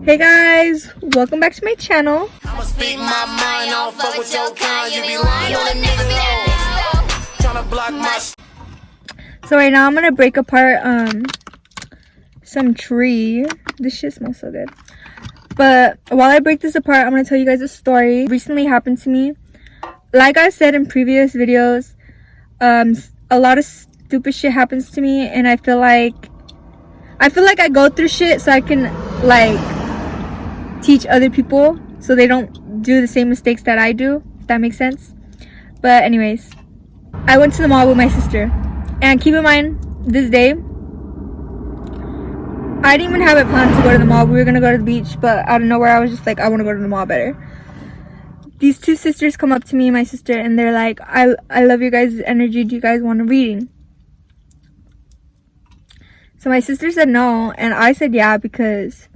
Hey guys, welcome back to my channel. I'ma speak my mind, I don't fuck with your kind. You be lying on a nigga though. Tryna block my So right now I'm gonna break apart some tree. This shit smells so good. But while I break this apart, I'm gonna tell you guys a story recently happened to me. Like I said in previous videos, a lot of stupid shit happens to me, and I feel like I go through shit so I can like teach other people so they don't do the same mistakes that I do, if that makes sense. But anyways, I went to the mall with my sister, and keep in mind, this day I didn't even have it planned to go to the mall. We were gonna go to the beach, but out of nowhere I was just like, I want to go to the mall better. These two sisters come up to me and my sister, and they're like, I love your guys' energy, do you guys want a reading? So my sister said no, and I said yeah, because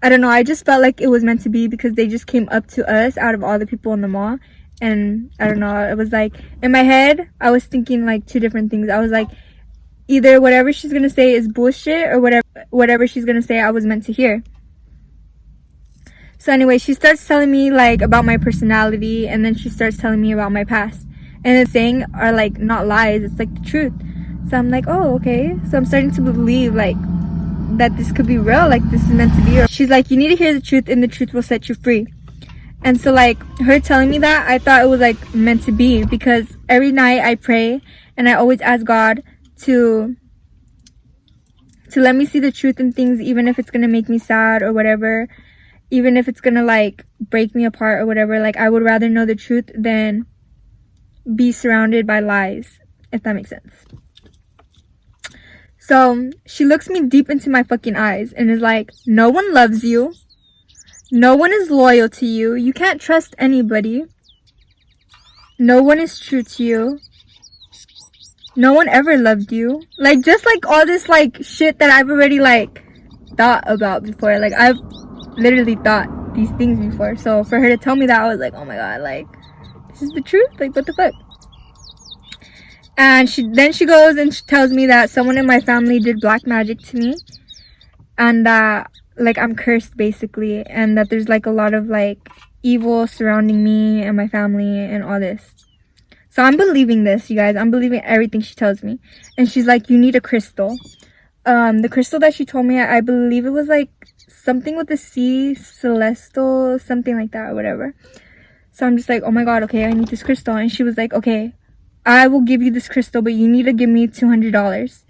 I don't know, I just felt like it was meant to be, because they just came up to us out of all the people in the mall. And I don't know, it was like, in my head I was thinking like two different things. I was like, either whatever she's gonna say is bullshit, or whatever she's gonna say I was meant to hear. So anyway, she starts telling me like about my personality, and then she starts telling me about my past, and the saying are like not lies, it's like the truth. So I'm like, oh, okay. So I'm starting to believe like that this could be real, like this is meant to be. She's like, you need to hear the truth, and the truth will set you free. And so like her telling me that, I thought it was like meant to be, because every night I pray and I always ask God to let me see the truth in things, even if it's gonna make me sad or whatever, even if it's gonna like break me apart or whatever. Like, I would rather know the truth than be surrounded by lies, if that makes sense. So she looks me deep into my fucking eyes and is like, no one loves you, no one is loyal to you, you can't trust anybody, no one is true to you, no one ever loved you. Like, just like all this like shit that I've already like thought about before. Like, I've literally thought these things before. So for her to tell me that, I was like, oh my god, like, this is the truth? Like, what the fuck? And then she goes and she tells me that someone in my family did black magic to me, and that like I'm cursed basically, and that there's like a lot of like evil surrounding me and my family and all this. So I'm believing this, you guys. I'm believing everything she tells me. And she's like, you need a crystal. The crystal that she told me, I believe it was like something with the sea, celestial, something like that or whatever. So I'm just like, oh my god, okay, I need this crystal. And she was like, okay, I will give you this crystal, but you need to give me $200.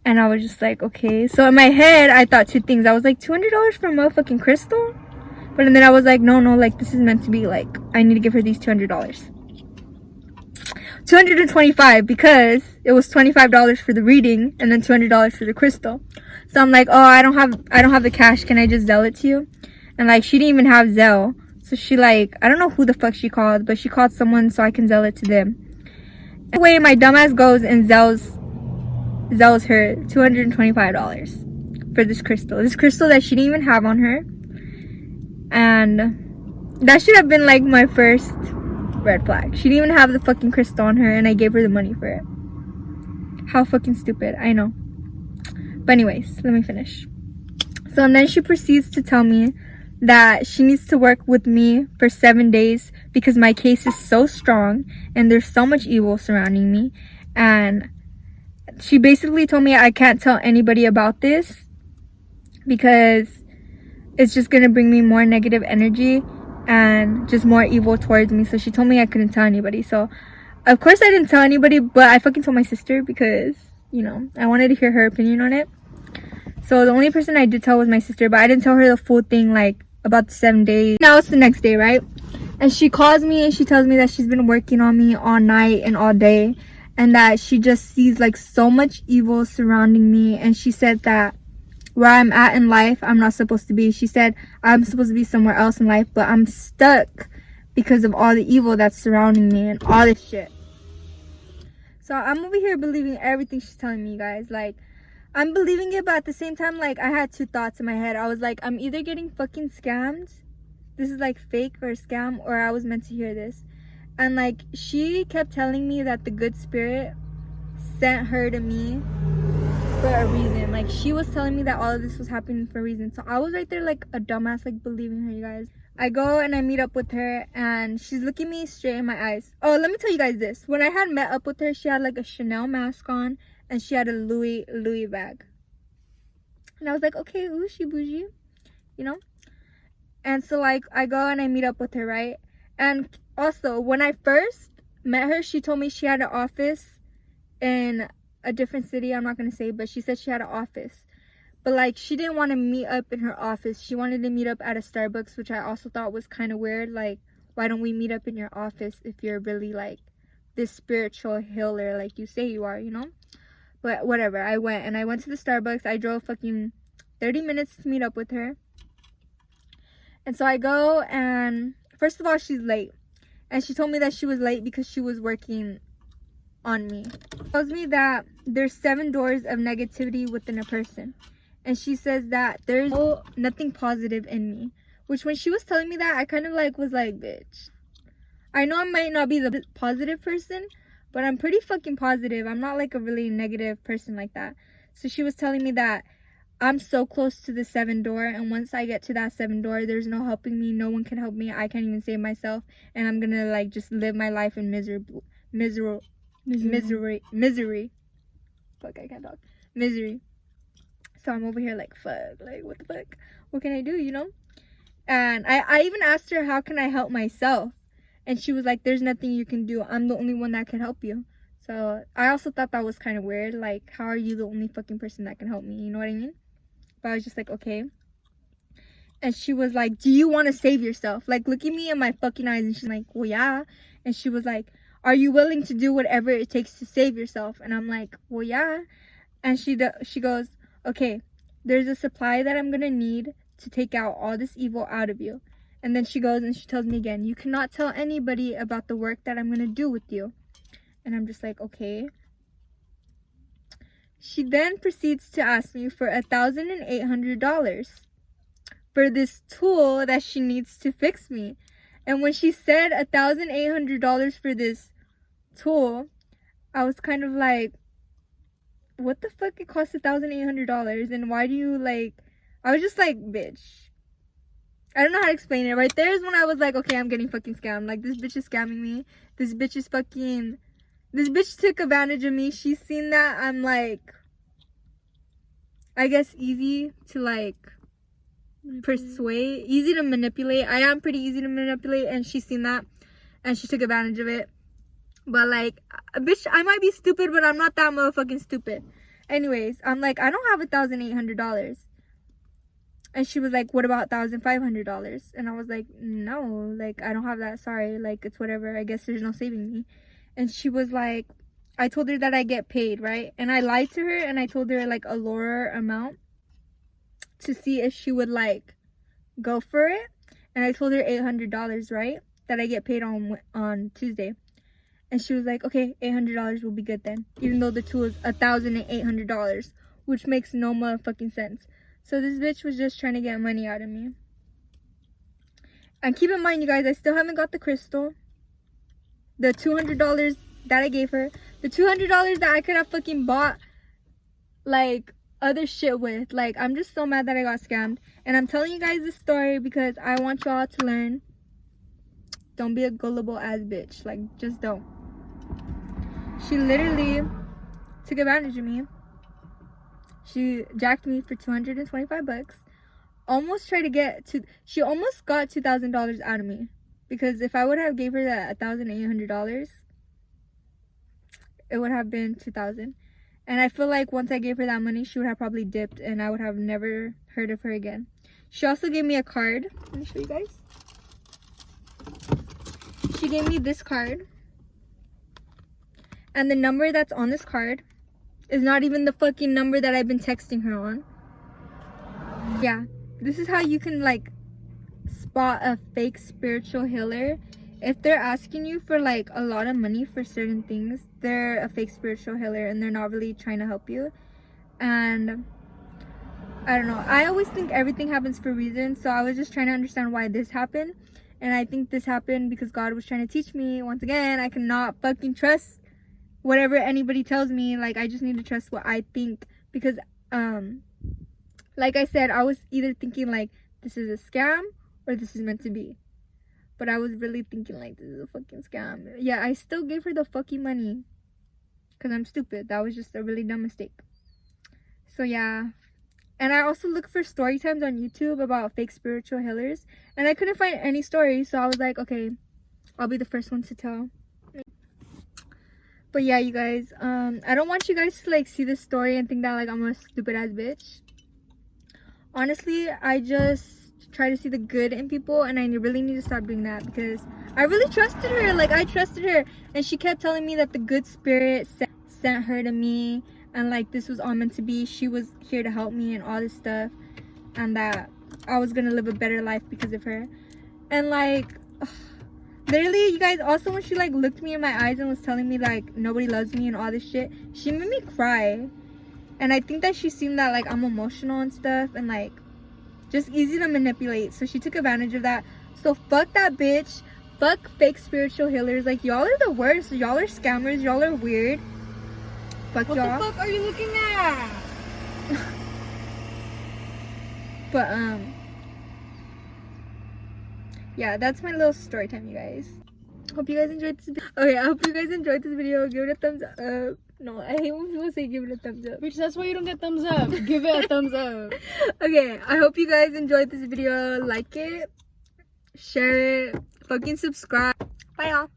And I was just like, okay. So in my head, I thought two things. I was like, $200 for a motherfucking crystal? But then I was like, no, like, this is meant to be. Like, I need to give her these $200. $225, because it was $25 for the reading and then $200 for the crystal. So I'm like, oh, I don't have the cash. Can I just Zelle it to you? And like, she didn't even have Zelle. So she like, I don't know who the fuck she called, but she called someone so I can Zelle it to them. Anyway, my dumbass goes and Zelle's her $225 for this crystal. This crystal that she didn't even have on her. And that should have been like my first red flag. She didn't even have the fucking crystal on her, and I gave her the money for it. How fucking stupid, I know. But anyways, let me finish. So and then she proceeds to tell me that she needs to work with me for 7 days because my case is so strong and there's so much evil surrounding me. And she basically told me I can't tell anybody about this because it's just gonna bring me more negative energy and just more evil towards me. So she told me I couldn't tell anybody. So of course I didn't tell anybody, but I fucking told my sister because, you know, I wanted to hear her opinion on it. So the only person I did tell was my sister, but I didn't tell her the full thing, like about the 7 days. Now it's the next day, right? And she calls me and she tells me that she's been working on me all night and all day, and that she just sees like so much evil surrounding me. And she said that where I'm at in life, I'm not supposed to be. She said I'm supposed to be somewhere else in life, but I'm stuck because of all the evil that's surrounding me and all this shit. So I'm over here believing everything she's telling me, guys. Like, I'm believing it, but at the same time, like, I had two thoughts in my head. I was like, I'm either getting fucking scammed, this is like fake or a scam, or I was meant to hear this. And like, she kept telling me that the good spirit sent her to me for a reason. Like, she was telling me that all of this was happening for a reason. So I was right there like a dumbass, like believing her, you guys. I go and I meet up with her, and she's looking me straight in my eyes. Oh, let me tell you guys this. When I had met up with her, she had like a Chanel mask on, and she had a Louis bag. And I was like, okay, ooh, she bougie, you know? And so, like, I go and I meet up with her, right? And also, when I first met her, she told me she had an office in a different city. I'm not going to say, but she said she had an office. But, like, she didn't want to meet up in her office. She wanted to meet up at a Starbucks, which I also thought was kind of weird. Like, why don't we meet up in your office if you're really, like, this spiritual healer like you say you are, you know? But whatever, I went to the Starbucks. I drove fucking 30 minutes to meet up with her. And so I go, and first of all, she's late. And she told me that she was late because she was working on me. She tells me that there's 7 doors of negativity within a person. And she says that there's nothing positive in me. Which, when she was telling me that, I kind of like was like, bitch. I know I might not be the positive person, but I'm pretty fucking positive. I'm not like a really negative person like that. So she was telling me that I'm so close to the 7th door, and once I get to that 7th door, there's no helping me. No one can help me. I can't even save myself, and I'm gonna like just live my life in misery. Fuck, I can't talk. Misery. So I'm over here like, fuck, like, what the fuck? What can I do, you know? And I even asked her, how can I help myself? And she was like, there's nothing you can do. I'm the only one that can help you. So I also thought that was kind of weird. Like, how are you the only fucking person that can help me? You know what I mean? But I was just like, okay. And she was like, do you want to save yourself? Like, look at me in my fucking eyes. And she's like, well, yeah. And she was like, are you willing to do whatever it takes to save yourself? And I'm like, well, yeah. And she goes, okay, there's a supply that I'm going to need to take out all this evil out of you. And then she goes and she tells me again, you cannot tell anybody about the work that I'm going to do with you. And I'm just like, okay. She then proceeds to ask me for $1,800 for this tool that she needs to fix me. And when she said $1,800 for this tool, I was kind of like, what the fuck, it costs $1,800, and why do you like, I was just like, bitch, I don't know how to explain it. Right there is when I was like, okay, I'm getting fucking scammed. Like, this bitch is scamming me. This bitch took advantage of me. She's seen that I'm like, I guess easy to like persuade, easy to manipulate. I am pretty easy to manipulate, and she's seen that, and she took advantage of it. But like, bitch, I might be stupid, but I'm not that motherfucking stupid. Anyways, I'm like, I don't have $1,800. And she was like, what about $1,500? And I was like, no, like, I don't have that. Sorry, like, it's whatever. I guess there's no saving me. And she was like, I told her that I get paid, right? And I lied to her, and I told her like a lower amount to see if she would like go for it. And I told her $800, right? That I get paid on Tuesday. And she was like, okay, $800 will be good then. Even though the tool is $1,800, which makes no motherfucking sense. So this bitch was just trying to get money out of me. And keep in mind, you guys, I still haven't got the crystal. The $200 that I gave her. The $200 that I could have fucking bought, like, other shit with. Like, I'm just so mad that I got scammed. And I'm telling you guys this story because I want y'all to learn. Don't be a gullible ass bitch. Like, just don't. She literally took advantage of me. She jacked me for $225. Almost tried to get to, she almost got $2,000 out of me. Because if I would have gave her that $1,800, it would have been $2,000. And I feel like once I gave her that money, she would have probably dipped, and I would have never heard of her again. She also gave me a card. Let me show you guys. She gave me this card. And the number that's on this card is not even the fucking number that I've been texting her on. Yeah, this is how you can like spot a fake spiritual healer. If they're asking you for like a lot of money for certain things, they're a fake spiritual healer and they're not really trying to help you. And I don't know, I always think everything happens for a reason, so I was just trying to understand why this happened. And I think this happened because God was trying to teach me, once again, I cannot fucking trust whatever anybody tells me. Like, I just need to trust what I think because like I said, I was either thinking like this is a scam or this is meant to be. But I was really thinking like this is a fucking scam. Yeah, I still gave her the fucking money because I'm stupid. That was just a really dumb mistake. So yeah. And I also looked for story times on YouTube about fake spiritual healers, and I couldn't find any stories. So I was like, okay, I'll be the first one to tell. But yeah, you guys, I don't want you guys to like see this story and think that like I'm a stupid ass bitch. Honestly, I just try to see the good in people, and I really need to stop doing that because I really trusted her. Like, I trusted her, and she kept telling me that the good spirit sent her to me, and like this was all meant to be. She was here to help me and all this stuff, and that I was gonna live a better life because of her. And like, literally, you guys, also when she like looked me in my eyes and was telling me like nobody loves me and all this shit, she made me cry. And I think that she seen that like I'm emotional and stuff, and like just easy to manipulate. So she took advantage of that. So fuck that bitch. Fuck fake spiritual healers. Like, y'all are the worst. Y'all are scammers. Y'all are weird. Fuck y'all. What the fuck are you looking at? But yeah, that's my little story time, you guys. Hope you guys enjoyed this video. Okay, I hope you guys enjoyed this video. Give it a thumbs up. No, I hate when people say give it a thumbs up. Bitch, that's why you don't get thumbs up. Give it a thumbs up. Okay, I hope you guys enjoyed this video. Like it, share it, fucking subscribe. Bye y'all.